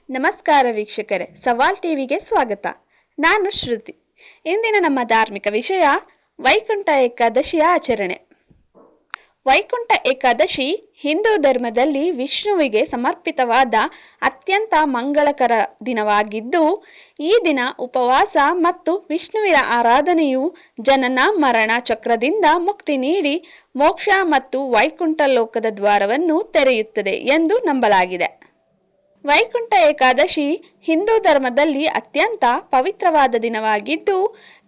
ನಮಸ್ಕಾರ ವೀಕ್ಷಕರೇ, ಸವಾಲ್ ಟಿವಿಗೆ ಸ್ವಾಗತ. ನಾನು ಶ್ರುತಿ. ಇಂದಿನ ನಮ್ಮ ಧಾರ್ಮಿಕ ವಿಷಯ ವೈಕುಂಠ ಏಕಾದಶಿಯ ಆಚರಣೆ. ವೈಕುಂಠ ಏಕಾದಶಿ ಹಿಂದೂ ಧರ್ಮದಲ್ಲಿ ವಿಷ್ಣುವಿಗೆ ಸಮರ್ಪಿತವಾದ ಅತ್ಯಂತ ಮಂಗಳಕರ ದಿನವಾಗಿದ್ದು, ಈ ದಿನ ಉಪವಾಸ ಮತ್ತು ವಿಷ್ಣುವಿನ ಆರಾಧನೆಯು ಜನನ ಮರಣ ಚಕ್ರದಿಂದ ಮುಕ್ತಿ ನೀಡಿ ಮೋಕ್ಷ ಮತ್ತು ವೈಕುಂಠ ಲೋಕದ ದ್ವಾರವನ್ನು ತೆರೆಯುತ್ತದೆ ಎಂದು ನಂಬಲಾಗಿದೆ. ವೈಕುಂಠ ಏಕಾದಶಿ ಹಿಂದೂ ಧರ್ಮದಲ್ಲಿ ಅತ್ಯಂತ ಪವಿತ್ರವಾದ ದಿನವಾಗಿದ್ದು,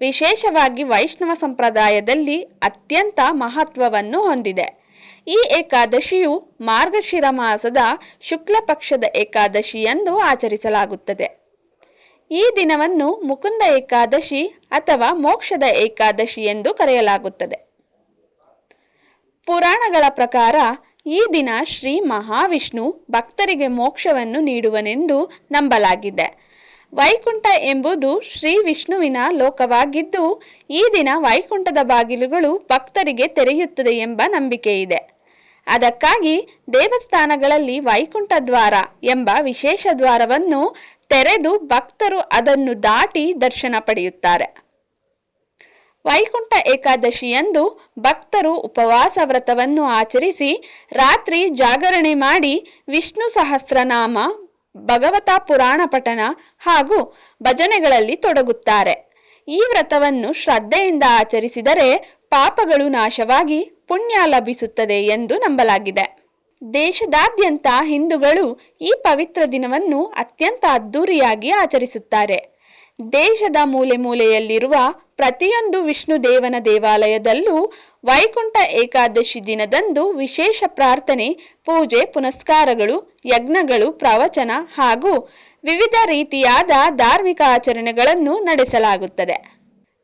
ವಿಶೇಷವಾಗಿ ವೈಷ್ಣವ ಸಂಪ್ರದಾಯದಲ್ಲಿ ಅತ್ಯಂತ ಮಹತ್ವವನ್ನು ಹೊಂದಿದೆ. ಈ ಏಕಾದಶಿಯು ಮಾರ್ಗಶಿರ ಮಾಸದ ಶುಕ್ಲ ಪಕ್ಷದ ಏಕಾದಶಿ ಎಂದು ಆಚರಿಸಲಾಗುತ್ತದೆ. ಈ ದಿನವನ್ನು ಮುಕುಂದ ಏಕಾದಶಿ ಅಥವಾ ಮೋಕ್ಷದ ಏಕಾದಶಿ ಎಂದು ಕರೆಯಲಾಗುತ್ತದೆ. ಪುರಾಣಗಳ ಪ್ರಕಾರ ಈ ದಿನ ಶ್ರೀ ಮಹಾವಿಷ್ಣು ಭಕ್ತರಿಗೆ ಮೋಕ್ಷವನ್ನು ನೀಡುವನೆಂದು ನಂಬಲಾಗಿದೆ. ವೈಕುಂಠ ಎಂಬುದು ಶ್ರೀ ವಿಷ್ಣುವಿನ ಲೋಕವಾಗಿದ್ದು, ಈ ದಿನ ವೈಕುಂಠದ ಬಾಗಿಲುಗಳು ಭಕ್ತರಿಗೆ ತೆರೆಯುತ್ತದೆ ಎಂಬ ನಂಬಿಕೆ ಇದೆ. ಅದಕ್ಕಾಗಿ ದೇವಸ್ಥಾನಗಳಲ್ಲಿ ವೈಕುಂಠ ದ್ವಾರ ಎಂಬ ವಿಶೇಷ ದ್ವಾರವನ್ನು ತೆರೆದು ಭಕ್ತರು ಅದನ್ನು ದಾಟಿ ದರ್ಶನ ಪಡೆಯುತ್ತಾರೆ. ವೈಕುಂಠ ಏಕಾದಶಿಯಂದು ಭಕ್ತರು ಉಪವಾಸ ವ್ರತವನ್ನು ಆಚರಿಸಿ ರಾತ್ರಿ ಜಾಗರಣೆ ಮಾಡಿ ವಿಷ್ಣು ಸಹಸ್ರನಾಮ, ಭಗವತ ಪುರಾಣ ಪಠಣ ಹಾಗೂ ಭಜನೆಗಳಲ್ಲಿ ತೊಡಗುತ್ತಾರೆ. ಈ ವ್ರತವನ್ನು ಶ್ರದ್ಧೆಯಿಂದ ಆಚರಿಸಿದರೆ ಪಾಪಗಳು ನಾಶವಾಗಿ ಪುಣ್ಯ ಲಭಿಸುತ್ತದೆ ಎಂದು ನಂಬಲಾಗಿದೆ. ದೇಶದಾದ್ಯಂತ ಹಿಂದೂಗಳು ಈ ಪವಿತ್ರ ದಿನವನ್ನು ಅತ್ಯಂತ ಅದ್ದೂರಿಯಾಗಿ ಆಚರಿಸುತ್ತಾರೆ. ದೇಶದ ಮೂಲೆ ಮೂಲೆಯಲ್ಲಿರುವ ಪ್ರತಿಯೊಂದು ವಿಷ್ಣು ದೇವನ ದೇವಾಲಯದಲ್ಲೂ ವೈಕುಂಠ ಏಕಾದಶಿ ದಿನದಂದು ವಿಶೇಷ ಪ್ರಾರ್ಥನೆ, ಪೂಜೆ ಪುನಸ್ಕಾರಗಳು, ಯಜ್ಞಗಳು, ಪ್ರವಚನ ಹಾಗೂ ವಿವಿಧ ರೀತಿಯಾದ ಧಾರ್ಮಿಕ ಆಚರಣೆಗಳನ್ನು ನಡೆಸಲಾಗುತ್ತದೆ.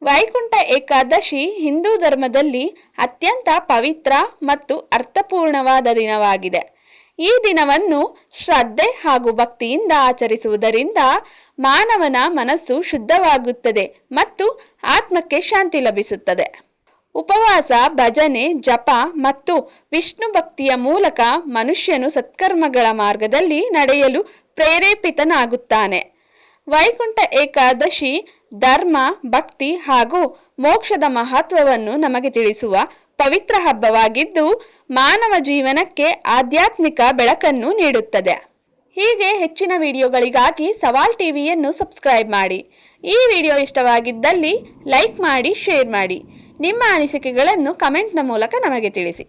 ವೈಕುಂಠ ಏಕಾದಶಿ ಹಿಂದೂ ಧರ್ಮದಲ್ಲಿ ಅತ್ಯಂತ ಪವಿತ್ರ ಮತ್ತು ಅರ್ಥಪೂರ್ಣವಾದ ದಿನವಾಗಿದೆ. ಈ ದಿನವನ್ನು ಶ್ರದ್ಧೆ ಹಾಗೂ ಭಕ್ತಿಯಿಂದ ಆಚರಿಸುವುದರಿಂದ ಮಾನವನ ಮನಸ್ಸು ಶುದ್ಧವಾಗುತ್ತದೆ ಮತ್ತು ಆತ್ಮಕ್ಕೆ ಶಾಂತಿ ಲಭಿಸುತ್ತದೆ. ಉಪವಾಸ, ಭಜನೆ, ಜಪ ಮತ್ತು ವಿಷ್ಣು ಭಕ್ತಿಯ ಮೂಲಕ ಮನುಷ್ಯನು ಸತ್ಕರ್ಮಗಳ ಮಾರ್ಗದಲ್ಲಿ ನಡೆಯಲು ಪ್ರೇರೇಪಿತನಾಗುತ್ತಾನೆ. ವೈಕುಂಠ ಏಕಾದಶಿ ಧರ್ಮ, ಭಕ್ತಿ ಹಾಗೂ ಮೋಕ್ಷದ ಮಹತ್ವವನ್ನು ನಮಗೆ ತಿಳಿಸುವ ಪವಿತ್ರ ಹಬ್ಬವಾಗಿದ್ದು, ಮಾನವ ಜೀವನಕ್ಕೆ ಆಧ್ಯಾತ್ಮಿಕ ಬೆಳಕನ್ನು ನೀಡುತ್ತದೆ. ಹೀಗೆ ಹೆಚ್ಚಿನ ವಿಡಿಯೋಗಳಿಗಾಗಿ ಸವಾಲ್ ಟಿವಿಯನ್ನು ಸಬ್ಸ್ಕ್ರೈಬ್ ಮಾಡಿ. ಈ ವಿಡಿಯೋ ಇಷ್ಟವಾಗಿದ್ದಲ್ಲಿ ಲೈಕ್ ಮಾಡಿ, ಶೇರ್ ಮಾಡಿ. ನಿಮ್ಮ ಅನಿಸಿಕೆಗಳನ್ನು ಕಮೆಂಟ್ನ ಮೂಲಕ ನಮಗೆ ತಿಳಿಸಿ.